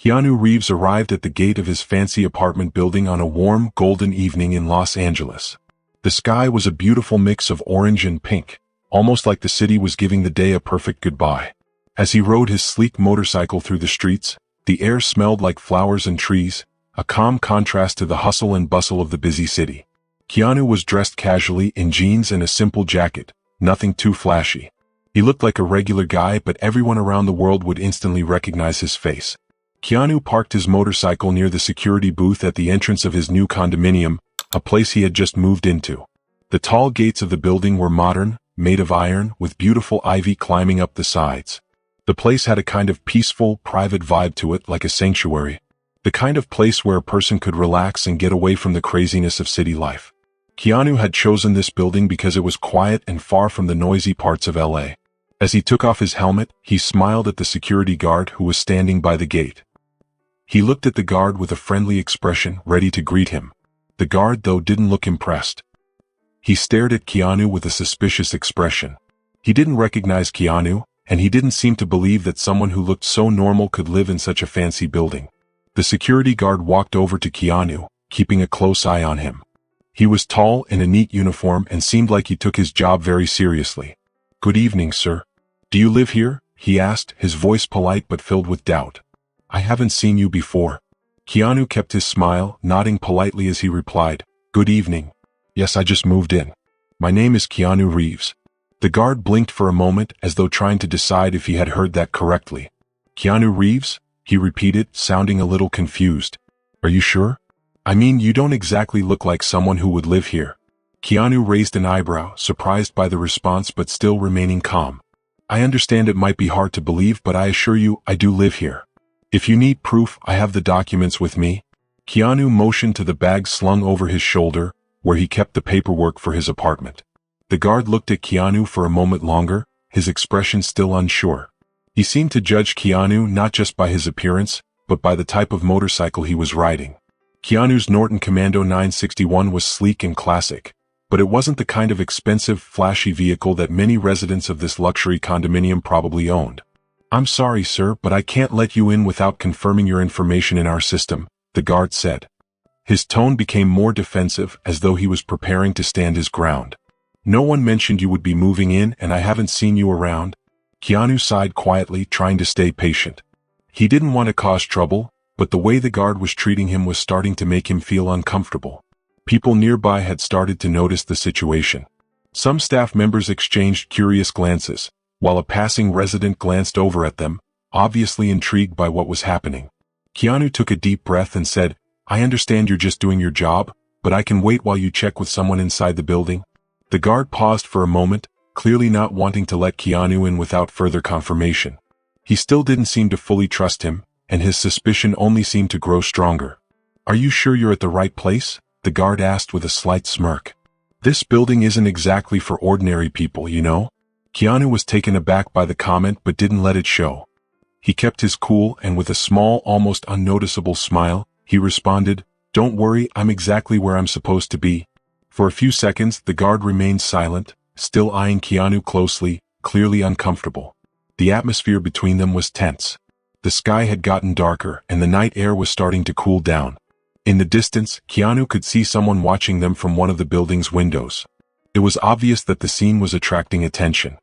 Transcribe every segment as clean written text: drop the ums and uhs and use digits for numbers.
Keanu Reeves arrived at the gate of his fancy apartment building on a warm, golden evening in Los Angeles. The sky was a beautiful mix of orange and pink, almost like the city was giving the day a perfect goodbye. As he rode his sleek motorcycle through the streets, the air smelled like flowers and trees, a calm contrast to the hustle and bustle of the busy city. Keanu was dressed casually in jeans and a simple jacket, nothing too flashy. He looked like a regular guy, but everyone around the world would instantly recognize his face. Keanu parked his motorcycle near the security booth at the entrance of his new condominium, a place he had just moved into. The tall gates of the building were modern, made of iron, with beautiful ivy climbing up the sides. The place had a kind of peaceful, private vibe to it, like a sanctuary. The kind of place where a person could relax and get away from the craziness of city life. Keanu had chosen this building because it was quiet and far from the noisy parts of LA. As he took off his helmet, he smiled at the security guard who was standing by the gate. He looked at the guard with a friendly expression, ready to greet him. The guard, though, didn't look impressed. He stared at Keanu with a suspicious expression. He didn't recognize Keanu, and he didn't seem to believe that someone who looked so normal could live in such a fancy building. The security guard walked over to Keanu, keeping a close eye on him. He was tall, in a neat uniform, and seemed like he took his job very seriously. "Good evening, sir. Do you live here?" he asked, his voice polite but filled with doubt. "I haven't seen you before." Keanu kept his smile, nodding politely as he replied, "Good evening. Yes, I just moved in. My name is Keanu Reeves." The guard blinked for a moment, as though trying to decide if he had heard that correctly. "Keanu Reeves?" he repeated, sounding a little confused. "Are you sure? I mean, you don't exactly look like someone who would live here." Keanu raised an eyebrow, surprised by the response but still remaining calm. "I understand it might be hard to believe, but I assure you, I do live here. If you need proof, I have the documents with me." Keanu motioned to the bag slung over his shoulder, where he kept the paperwork for his apartment. The guard looked at Keanu for a moment longer, his expression still unsure. He seemed to judge Keanu not just by his appearance, but by the type of motorcycle he was riding. Keanu's Norton Commando 961 was sleek and classic, but it wasn't the kind of expensive, flashy vehicle that many residents of this luxury condominium probably owned. "I'm sorry, sir, but I can't let you in without confirming your information in our system," the guard said. His tone became more defensive, as though he was preparing to stand his ground. "No one mentioned you would be moving in, and I haven't seen you around." Keanu sighed quietly, trying to stay patient. He didn't want to cause trouble, but the way the guard was treating him was starting to make him feel uncomfortable. People nearby had started to notice the situation. Some staff members exchanged curious glances, while a passing resident glanced over at them, obviously intrigued by what was happening. Keanu took a deep breath and said, "I understand you're just doing your job, but I can wait while you check with someone inside the building." The guard paused for a moment, clearly not wanting to let Keanu in without further confirmation. He still didn't seem to fully trust him, and his suspicion only seemed to grow stronger. "Are you sure you're at the right place?" the guard asked with a slight smirk. "This building isn't exactly for ordinary people, you know?" Keanu was taken aback by the comment but didn't let it show. He kept his cool, and with a small, almost unnoticeable smile, he responded, "Don't worry, I'm exactly where I'm supposed to be." For a few seconds, the guard remained silent, still eyeing Keanu closely, clearly uncomfortable. The atmosphere between them was tense. The sky had gotten darker, and the night air was starting to cool down. In the distance, Keanu could see someone watching them from one of the building's windows. It was obvious that the scene was attracting attention.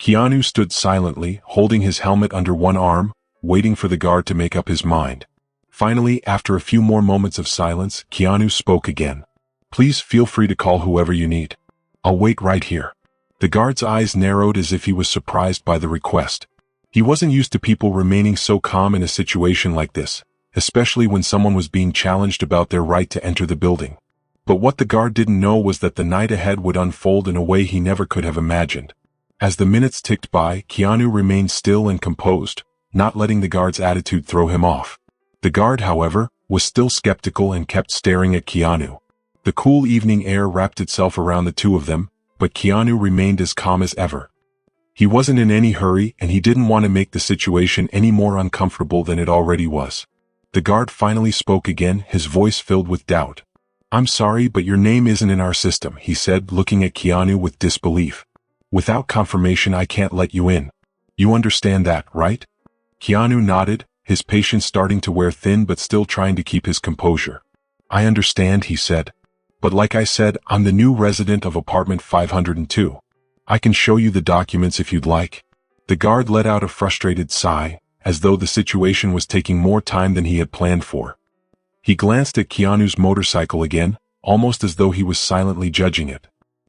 Keanu stood silently, holding his helmet under one arm, waiting for the guard to make up his mind. Finally, after a few more moments of silence, Keanu spoke again. "Please feel free to call whoever you need. I'll wait right here." The guard's eyes narrowed as if he was surprised by the request. He wasn't used to people remaining so calm in a situation like this, especially when someone was being challenged about their right to enter the building. But what the guard didn't know was that the night ahead would unfold in a way he never could have imagined. As the minutes ticked by, Keanu remained still and composed, not letting the guard's attitude throw him off. The guard, however, was still skeptical and kept staring at Keanu. The cool evening air wrapped itself around the two of them, but Keanu remained as calm as ever. He wasn't in any hurry, and he didn't want to make the situation any more uncomfortable than it already was. The guard finally spoke again, his voice filled with doubt. "I'm sorry, but your name isn't in our system," he said, looking at Keanu with disbelief. "Without confirmation, I can't let you in. You understand that, right?" Keanu nodded, his patience starting to wear thin but still trying to keep his composure. "I understand," he said. "But like I said, I'm the new resident of apartment 502. I can show you the documents if you'd like." The guard let out a frustrated sigh, as though the situation was taking more time than he had planned for. He glanced at Keanu's motorcycle again, almost as though he was silently judging it.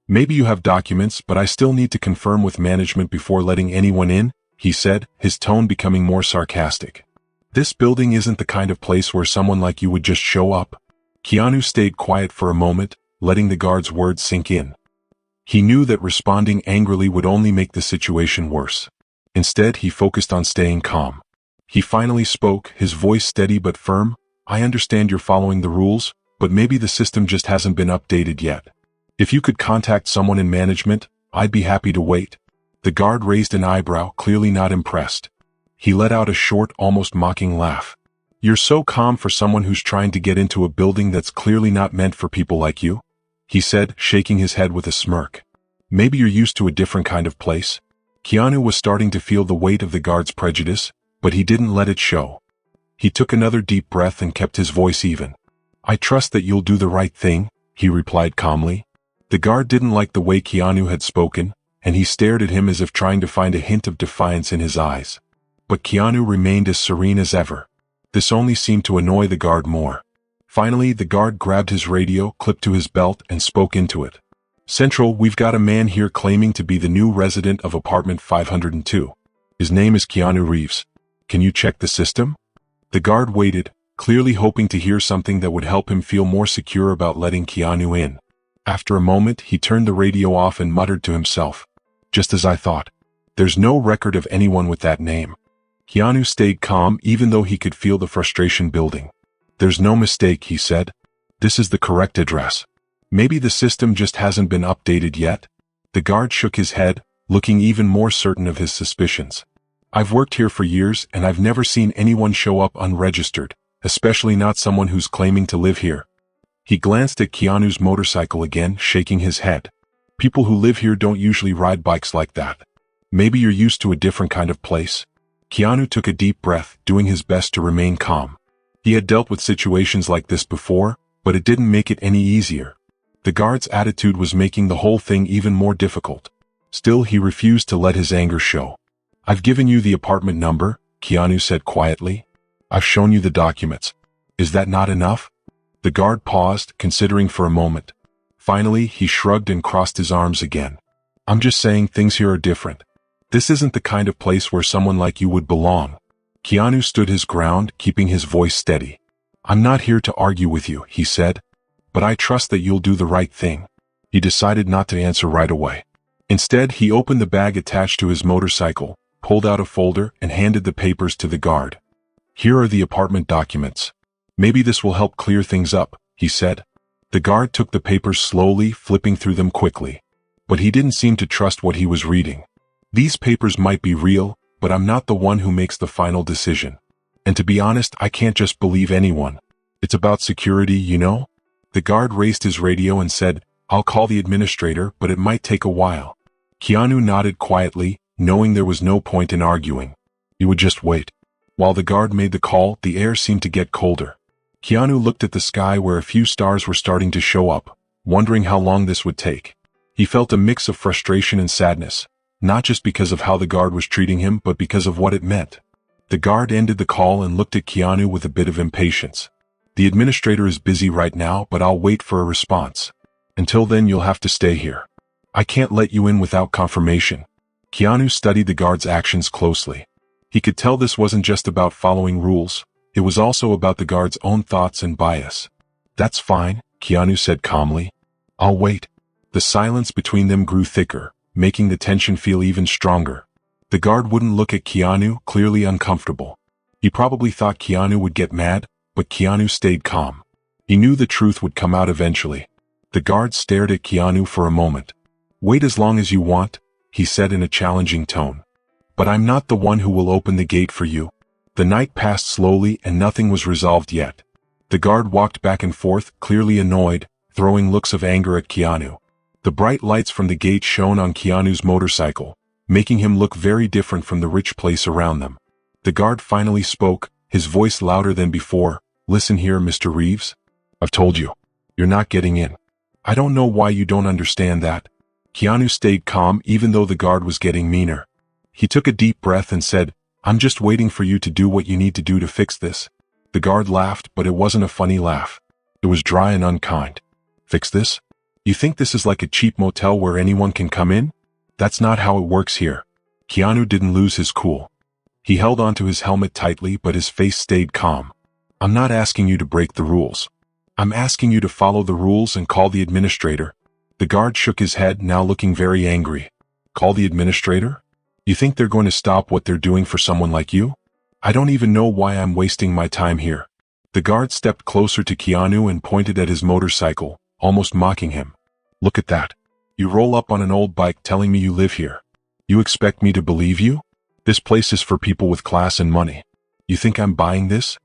"Maybe you have documents, but I still need to confirm with management before letting anyone in," he said, his tone becoming more sarcastic. "This building isn't the kind of place where someone like you would just show up." Keanu stayed quiet for a moment, letting the guard's words sink in. He knew that responding angrily would only make the situation worse. Instead, he focused on staying calm. He finally spoke, his voice steady but firm. "I understand you're following the rules, but maybe the system just hasn't been updated yet. If you could contact someone in management, I'd be happy to wait." The guard raised an eyebrow, clearly not impressed. He let out a short, almost mocking laugh. "You're so calm for someone who's trying to get into a building that's clearly not meant for people like you?" he said, shaking his head with a smirk. "Maybe you're used to a different kind of place?" Keanu was starting to feel the weight of the guard's prejudice, but he didn't let it show. He took another deep breath and kept his voice even. "I trust that you'll do the right thing," he replied calmly. The guard didn't like the way Keanu had spoken, and he stared at him as if trying to find a hint of defiance in his eyes. But Keanu remained as serene as ever. This only seemed to annoy the guard more. Finally, the guard grabbed his radio, clipped to his belt, and spoke into it. "Central, we've got a man here claiming to be the new resident of apartment 502. His name is Keanu Reeves. Can you check the system?" The guard waited, clearly hoping to hear something that would help him feel more secure about letting Keanu in. After a moment, he turned the radio off and muttered to himself. "Just as I thought. There's no record of anyone with that name." Keanu stayed calm even though he could feel the frustration building. "There's no mistake," he said. "This is the correct address. Maybe the system just hasn't been updated yet." The guard shook his head, looking even more certain of his suspicions. "I've worked here for years and I've never seen anyone show up unregistered, especially not someone who's claiming to live here." He glanced at Keanu's motorcycle again, shaking his head. "People who live here don't usually ride bikes like that. Maybe you're used to a different kind of place." Keanu took a deep breath, doing his best to remain calm. He had dealt with situations like this before, but it didn't make it any easier. The guard's attitude was making the whole thing even more difficult. Still, he refused to let his anger show. "I've given you the apartment number," Keanu said quietly. "I've shown you the documents. Is that not enough?" The guard paused, considering for a moment. Finally, he shrugged and crossed his arms again. "I'm just saying things here are different. This isn't the kind of place where someone like you would belong." Keanu stood his ground, keeping his voice steady. "I'm not here to argue with you," he said, "but I trust that you'll do the right thing." He decided not to answer right away. Instead, he opened the bag attached to his motorcycle, pulled out a folder, and handed the papers to the guard. "Here are the apartment documents. Maybe this will help clear things up," he said. The guard took the papers slowly, flipping through them quickly. But he didn't seem to trust what he was reading. "These papers might be real, but I'm not the one who makes the final decision. And to be honest, I can't just believe anyone. It's about security, you know?" The guard raised his radio and said, "I'll call the administrator, but it might take a while." Keanu nodded quietly, knowing there was no point in arguing. He would just wait. While the guard made the call, the air seemed to get colder. Keanu looked at the sky where a few stars were starting to show up, wondering how long this would take. He felt a mix of frustration and sadness, not just because of how the guard was treating him, but because of what it meant. The guard ended the call and looked at Keanu with a bit of impatience. "The administrator is busy right now, but I'll wait for a response. Until then, you'll have to stay here. I can't let you in without confirmation." Keanu studied the guard's actions closely. He could tell this wasn't just about following rules. It was also about the guard's own thoughts and bias. "That's fine," Keanu said calmly. "I'll wait." The silence between them grew thicker, making the tension feel even stronger. The guard wouldn't look at Keanu, clearly uncomfortable. He probably thought Keanu would get mad, but Keanu stayed calm. He knew the truth would come out eventually. The guard stared at Keanu for a moment. "Wait as long as you want," he said in a challenging tone. "But I'm not the one who will open the gate for you." The night passed slowly and nothing was resolved yet. The guard walked back and forth, clearly annoyed, throwing looks of anger at Keanu. The bright lights from the gate shone on Keanu's motorcycle, making him look very different from the rich place around them. The guard finally spoke, his voice louder than before. Listen here, Mr. Reeves. I've told you. You're not getting in. I don't know why you don't understand that. Keanu stayed calm even though the guard was getting meaner. He took a deep breath and said, I'm just waiting for you to do what you need to do to fix this. The guard laughed, but it wasn't a funny laugh. It was dry and unkind. Fix this? You think this is like a cheap motel where anyone can come in? That's not how it works here. Keanu didn't lose his cool. He held onto his helmet tightly, but his face stayed calm. I'm not asking you to break the rules. I'm asking you to follow the rules and call the administrator. The guard shook his head, now looking very angry. Call the administrator? You think they're going to stop what they're doing for someone like you? I don't even know why I'm wasting my time here. The guard stepped closer to Keanu and pointed at his motorcycle, almost mocking him. Look at that. You roll up on an old bike telling me you live here. You expect me to believe you? This place is for people with class and money. You think I'm buying this?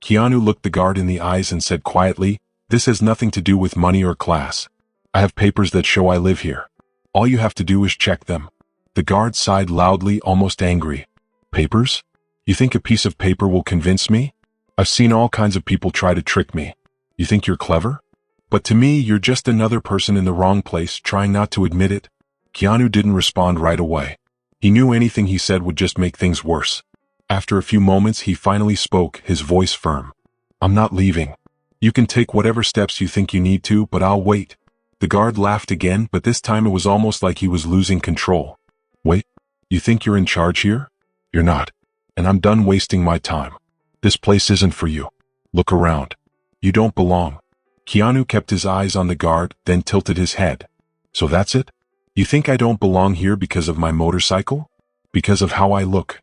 Keanu looked the guard in the eyes and said quietly, this has nothing to do with money or class. I have papers that show I live here. All you have to do is check them. The guard sighed loudly, almost angry. Papers? You think a piece of paper will convince me? I've seen all kinds of people try to trick me. You think you're clever? But to me, you're just another person in the wrong place trying not to admit it. Keanu didn't respond right away. He knew anything he said would just make things worse. After a few moments, he finally spoke, his voice firm. I'm not leaving. You can take whatever steps you think you need to, but I'll wait. The guard laughed again, but this time it was almost like he was losing control. Wait, you think you're in charge here? You're not. And I'm done wasting my time. This place isn't for you. Look around. You don't belong. Keanu kept his eyes on the guard, then tilted his head. So that's it? You think I don't belong here because of my motorcycle? Because of how I look?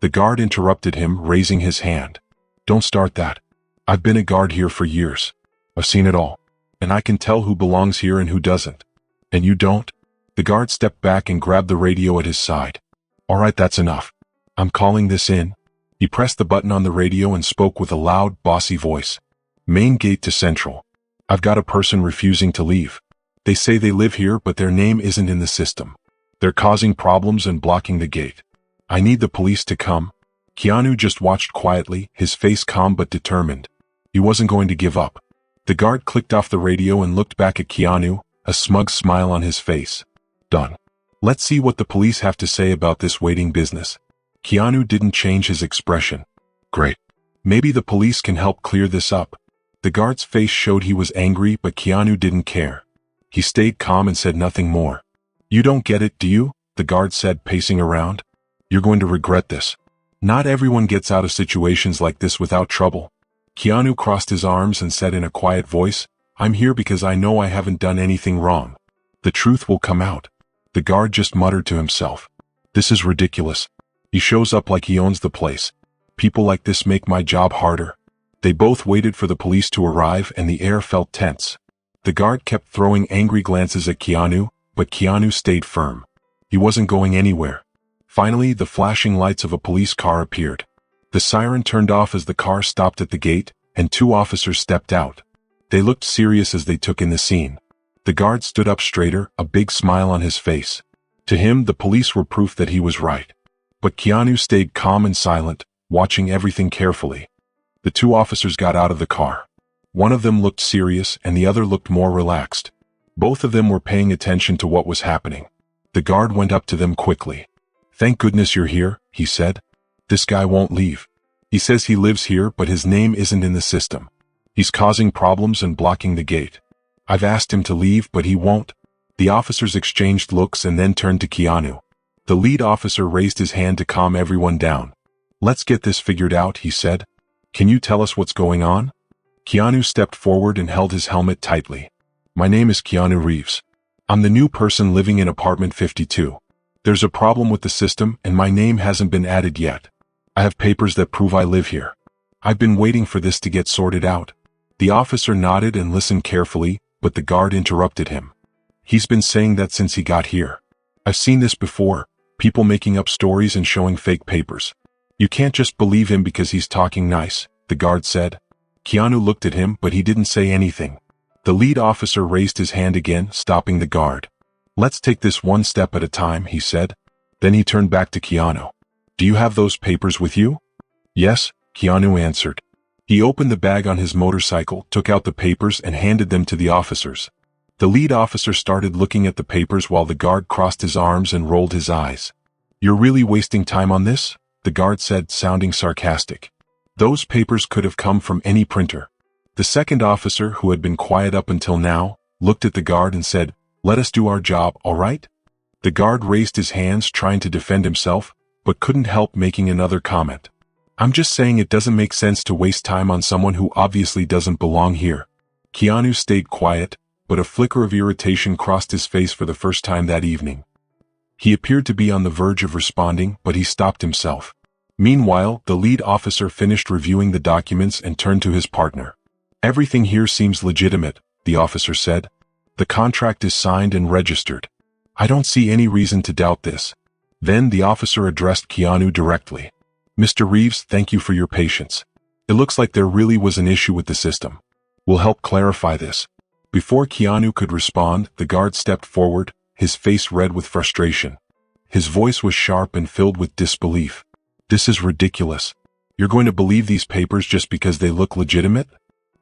The guard interrupted him, raising his hand. Don't start that. I've been a guard here for years. I've seen it all. And I can tell who belongs here and who doesn't. And you don't? The guard stepped back and grabbed the radio at his side. All right, that's enough. I'm calling this in. He pressed the button on the radio and spoke with a loud, bossy voice. Main gate to Central. I've got a person refusing to leave. They say they live here, but their name isn't in the system. They're causing problems and blocking the gate. I need the police to come. Keanu just watched quietly, his face calm but determined. He wasn't going to give up. The guard clicked off the radio and looked back at Keanu, a smug smile on his face. Done. Let's see what the police have to say about this waiting business. Keanu didn't change his expression. Great. Maybe the police can help clear this up. The guard's face showed he was angry, but Keanu didn't care. He stayed calm and said nothing more. You don't get it, do you? The guard said, pacing around. You're going to regret this. Not everyone gets out of situations like this without trouble. Keanu crossed his arms and said in a quiet voice, I'm here because I know I haven't done anything wrong. The truth will come out. The guard just muttered to himself. This is ridiculous. He shows up like he owns the place. People like this make my job harder. They both waited for the police to arrive and the air felt tense. The guard kept throwing angry glances at Keanu, but Keanu stayed firm. He wasn't going anywhere. Finally, the flashing lights of a police car appeared. The siren turned off as the car stopped at the gate, and two officers stepped out. They looked serious as they took in the scene. The guard stood up straighter, a big smile on his face. To him, the police were proof that he was right. But Keanu stayed calm and silent, watching everything carefully. The two officers got out of the car. One of them looked serious and the other looked more relaxed. Both of them were paying attention to what was happening. The guard went up to them quickly. Thank goodness you're here, he said. This guy won't leave. He says he lives here, but his name isn't in the system. He's causing problems and blocking the gate. I've asked him to leave, but he won't. The officers exchanged looks and then turned to Keanu. The lead officer raised his hand to calm everyone down. Let's get this figured out, he said. Can you tell us what's going on? Keanu stepped forward and held his helmet tightly. My name is Keanu Reeves. I'm the new person living in apartment 52. There's a problem with the system and my name hasn't been added yet. I have papers that prove I live here. I've been waiting for this to get sorted out. The officer nodded and listened carefully, but the guard interrupted him. He's been saying that since he got here. I've seen this before, people making up stories and showing fake papers. You can't just believe him because he's talking nice, the guard said. Keanu looked at him, but he didn't say anything. The lead officer raised his hand again, stopping the guard. Let's take this one step at a time, he said. Then he turned back to Keanu. Do you have those papers with you? Yes, Keanu answered. He opened the bag on his motorcycle, took out the papers, and handed them to the officers. The lead officer started looking at the papers while the guard crossed his arms and rolled his eyes. "You're really wasting time on this?" the guard said, sounding sarcastic. "Those papers could have come from any printer." The second officer, who had been quiet up until now, looked at the guard and said, "Let us do our job, all right?" The guard raised his hands, trying to defend himself, but couldn't help making another comment. "I'm just saying it doesn't make sense to waste time on someone who obviously doesn't belong here." Keanu stayed quiet, but a flicker of irritation crossed his face for the first time that evening. He appeared to be on the verge of responding, but he stopped himself. Meanwhile, the lead officer finished reviewing the documents and turned to his partner. "Everything here seems legitimate," the officer said. "The contract is signed and registered. I don't see any reason to doubt this." Then the officer addressed Keanu directly. "Mr. Reeves, thank you for your patience. It looks like there really was an issue with the system. We'll help clarify this." Before Keanu could respond, the guard stepped forward, his face red with frustration. His voice was sharp and filled with disbelief. "This is ridiculous. You're going to believe these papers just because they look legitimate?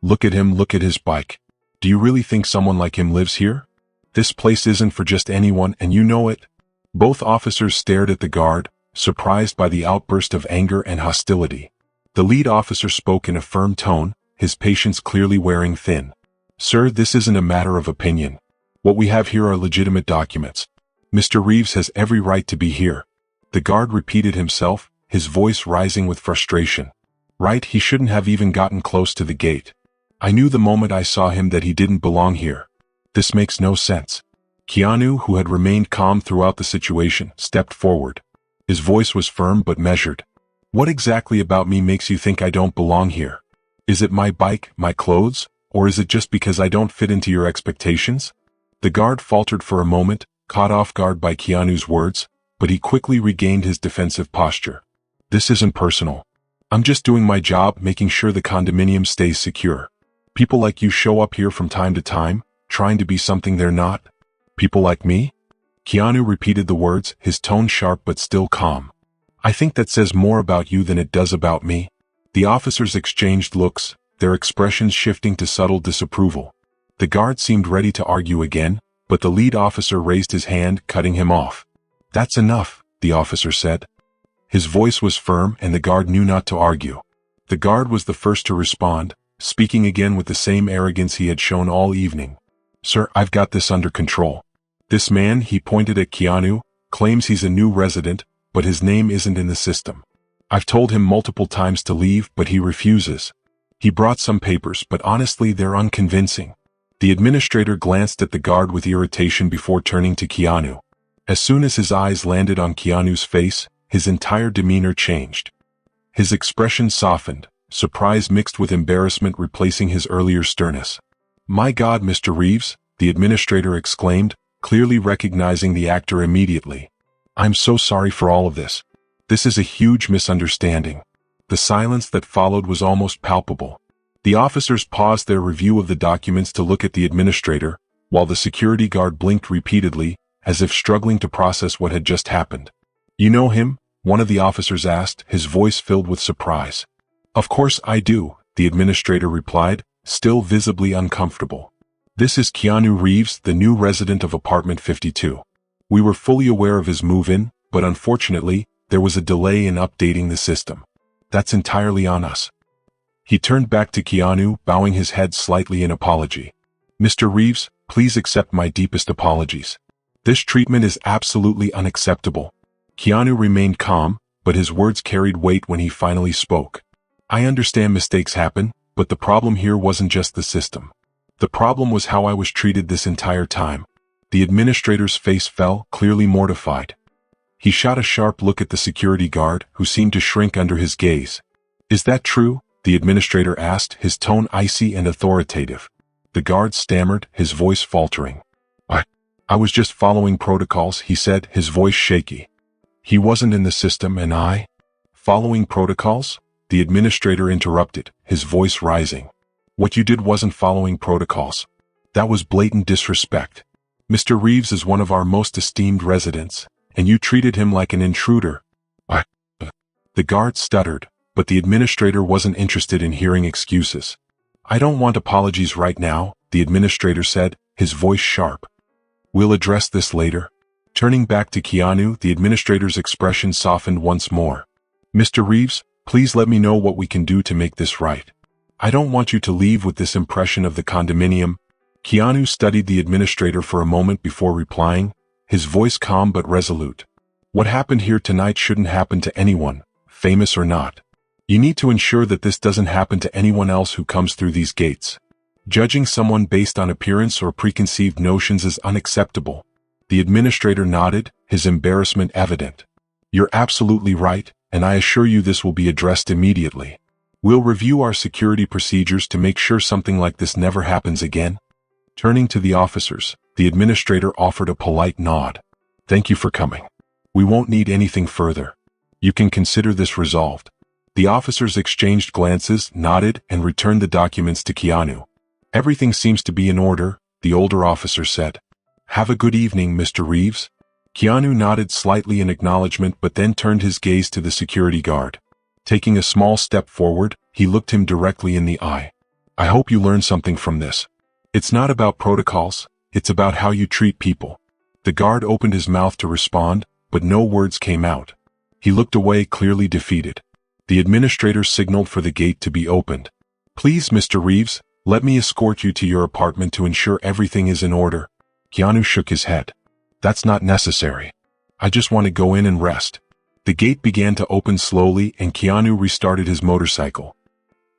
Look at him, look at his bike. Do you really think someone like him lives here? This place isn't for just anyone, and you know it." Both officers stared at the guard, surprised by the outburst of anger and hostility. The lead officer spoke in a firm tone, his patience clearly wearing thin. "Sir, this isn't a matter of opinion. What we have here are legitimate documents. Mr. Reeves has every right to be here." The guard repeated himself, his voice rising with frustration. "Right, he shouldn't have even gotten close to the gate. I knew the moment I saw him that he didn't belong here. This makes no sense." Keanu, who had remained calm throughout the situation, stepped forward. His voice was firm but measured. "What exactly about me makes you think I don't belong here? Is it my bike, my clothes, or is it just because I don't fit into your expectations?" The guard faltered for a moment, caught off guard by Keanu's words, but he quickly regained his defensive posture. "This isn't personal. I'm just doing my job, making sure the condominium stays secure. People like you show up here from time to time, trying to be something they're not." "People like me?" Keanu repeated the words, his tone sharp but still calm. "I think that says more about you than it does about me." The officers exchanged looks, their expressions shifting to subtle disapproval. The guard seemed ready to argue again, but the lead officer raised his hand, cutting him off. "That's enough," the officer said. His voice was firm, and the guard knew not to argue. The guard was the first to respond, speaking again with the same arrogance he had shown all evening. "Sir, I've got this under control. This man," he pointed at Keanu, "claims he's a new resident, but his name isn't in the system. I've told him multiple times to leave, but he refuses. He brought some papers, but honestly they're unconvincing." The administrator glanced at the guard with irritation before turning to Keanu. As soon as his eyes landed on Keanu's face, his entire demeanor changed. His expression softened, surprise mixed with embarrassment replacing his earlier sternness. "My God, Mr. Reeves," the administrator exclaimed, clearly recognizing the actor immediately. "I'm so sorry for all of this. This is a huge misunderstanding." The silence that followed was almost palpable. The officers paused their review of the documents to look at the administrator, while the security guard blinked repeatedly, as if struggling to process what had just happened. "You know him?" one of the officers asked, his voice filled with surprise. "Of course I do," the administrator replied, still visibly uncomfortable. "This is Keanu Reeves, the new resident of apartment 52. We were fully aware of his move-in, but unfortunately, there was a delay in updating the system. That's entirely on us." He turned back to Keanu, bowing his head slightly in apology. "Mr. Reeves, please accept my deepest apologies. This treatment is absolutely unacceptable." Keanu remained calm, but his words carried weight when he finally spoke. "I understand mistakes happen, but the problem here wasn't just the system. The problem was how I was treated this entire time." The administrator's face fell, clearly mortified. He shot a sharp look at the security guard, who seemed to shrink under his gaze. "Is that true?" the administrator asked, his tone icy and authoritative. The guard stammered, his voice faltering. I was just following protocols," he said, his voice shaky. "He wasn't in the system and I—" "Following protocols?" the administrator interrupted, his voice rising. "What you did wasn't following protocols. That was blatant disrespect. Mr. Reeves is one of our most esteemed residents, and you treated him like an intruder." The guard stuttered, but the administrator wasn't interested in hearing excuses. "I don't want apologies right now," the administrator said, his voice sharp. "We'll address this later." Turning back to Keanu, the administrator's expression softened once more. "Mr. Reeves, please let me know what we can do to make this right. I don't want you to leave with this impression of the condominium." Keanu studied the administrator for a moment before replying, his voice calm but resolute. "What happened here tonight shouldn't happen to anyone, famous or not. You need to ensure that this doesn't happen to anyone else who comes through these gates. Judging someone based on appearance or preconceived notions is unacceptable." The administrator nodded, his embarrassment evident. "You're absolutely right, and I assure you this will be addressed immediately. We'll review our security procedures to make sure something like this never happens again." Turning to the officers, the administrator offered a polite nod. "Thank you for coming. We won't need anything further. You can consider this resolved." The officers exchanged glances, nodded, and returned the documents to Keanu. "Everything seems to be in order," the older officer said. "Have a good evening, Mr. Reeves." Keanu nodded slightly in acknowledgement but then turned his gaze to the security guard. Taking a small step forward, he looked him directly in the eye. "I hope you learned something from this. It's not about protocols, it's about how you treat people." The guard opened his mouth to respond, but no words came out. He looked away, clearly defeated. The administrator signaled for the gate to be opened. "Please, Mr. Reeves, let me escort you to your apartment to ensure everything is in order." Keanu shook his head. "That's not necessary. I just want to go in and rest." The gate began to open slowly and Keanu restarted his motorcycle.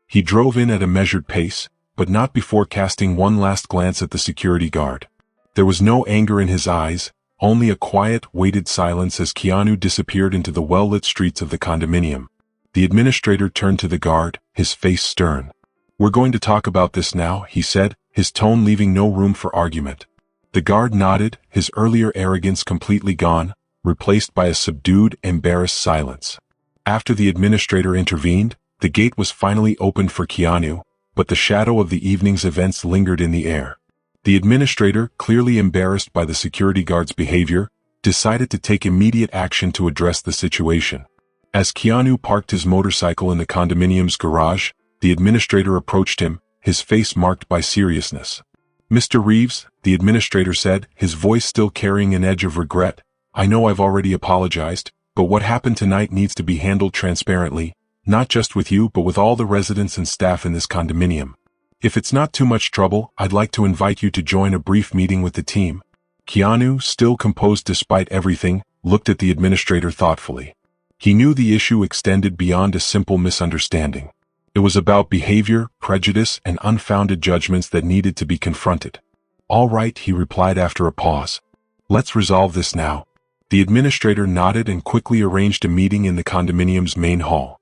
He drove in at a measured pace, but not before casting one last glance at the security guard. There was no anger in his eyes, only a quiet, weighted silence as Keanu disappeared into the well-lit streets of the condominium. The administrator turned to the guard, his face stern. "We're going to talk about this now," he said, his tone leaving no room for argument. The guard nodded, his earlier arrogance completely gone, replaced by a subdued, embarrassed silence. After the administrator intervened, the gate was finally opened for Keanu, but the shadow of the evening's events lingered in the air. The administrator, clearly embarrassed by the security guard's behavior, decided to take immediate action to address the situation. As Keanu parked his motorcycle in the condominium's garage, the administrator approached him, his face marked by seriousness. "Mr. Reeves," the administrator said, his voice still carrying an edge of regret, "I know I've already apologized, but what happened tonight needs to be handled transparently, not just with you but with all the residents and staff in this condominium. If it's not too much trouble, I'd like to invite you to join a brief meeting with the team." Keanu, still composed despite everything, looked at the administrator thoughtfully. He knew the issue extended beyond a simple misunderstanding. It was about behavior, prejudice, and unfounded judgments that needed to be confronted. "All right," he replied after a pause. "Let's resolve this now." The administrator nodded and quickly arranged a meeting in the condominium's main hall.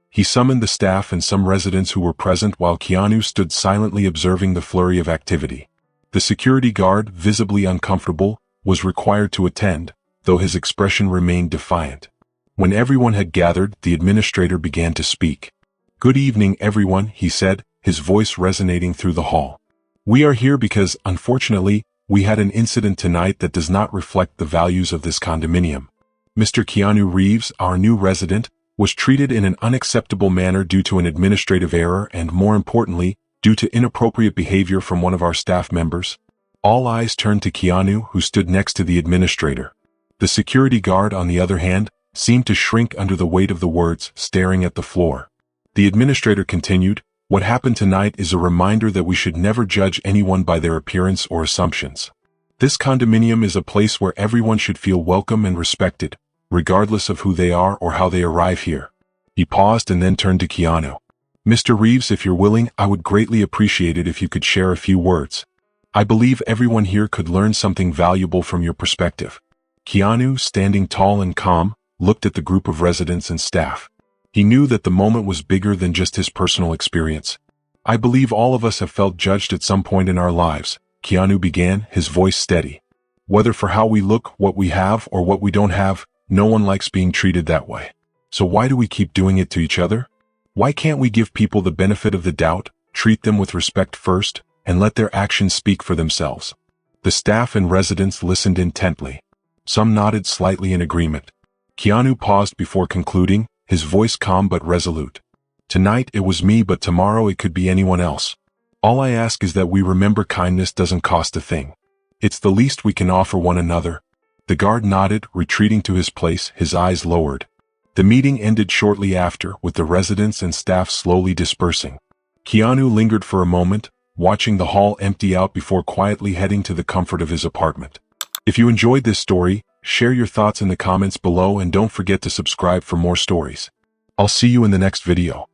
He summoned the staff and some residents who were present while Keanu stood silently observing the flurry of activity. The security guard, visibly uncomfortable, was required to attend, though his expression remained defiant. When everyone had gathered, the administrator began to speak. "Good evening, everyone," he said, his voice resonating through the hall. "We are here because, unfortunately, we had an incident tonight that does not reflect the values of this condominium. Mr. Keanu Reeves, our new resident, was treated in an unacceptable manner due to an administrative error and, more importantly, due to inappropriate behavior from one of our staff members." All eyes turned to Keanu, who stood next to the administrator. The security guard, on the other hand, seemed to shrink under the weight of the words, staring at the floor. The administrator continued, "What happened tonight is a reminder that we should never judge anyone by their appearance or assumptions. This condominium is a place where everyone should feel welcome and respected, regardless of who they are or how they arrive here." He paused and then turned to Keanu. "Mr. Reeves, if you're willing, I would greatly appreciate it if you could share a few words. I believe everyone here could learn something valuable from your perspective." Keanu, standing tall and calm, looked at the group of residents and staff. He knew that the moment was bigger than just his personal experience. "I believe all of us have felt judged at some point in our lives," Keanu began, his voice steady. "Whether for how we look, what we have, or what we don't have, no one likes being treated that way. So why do we keep doing it to each other? Why can't we give people the benefit of the doubt, treat them with respect first, and let their actions speak for themselves?" The staff and residents listened intently. Some nodded slightly in agreement. Keanu paused before concluding, his voice calm but resolute. Tonight it was me, but tomorrow it could be anyone else. All I ask is that we remember kindness doesn't cost a thing. It's the least we can offer one another. The guard nodded, retreating to his place, his eyes lowered. The meeting ended shortly after, with the residents and staff slowly dispersing. Keanu lingered for a moment, watching the hall empty out before quietly heading to the comfort of his apartment. If you enjoyed this story, share your thoughts in the comments below and don't forget to subscribe for more stories. I'll see you in the next video.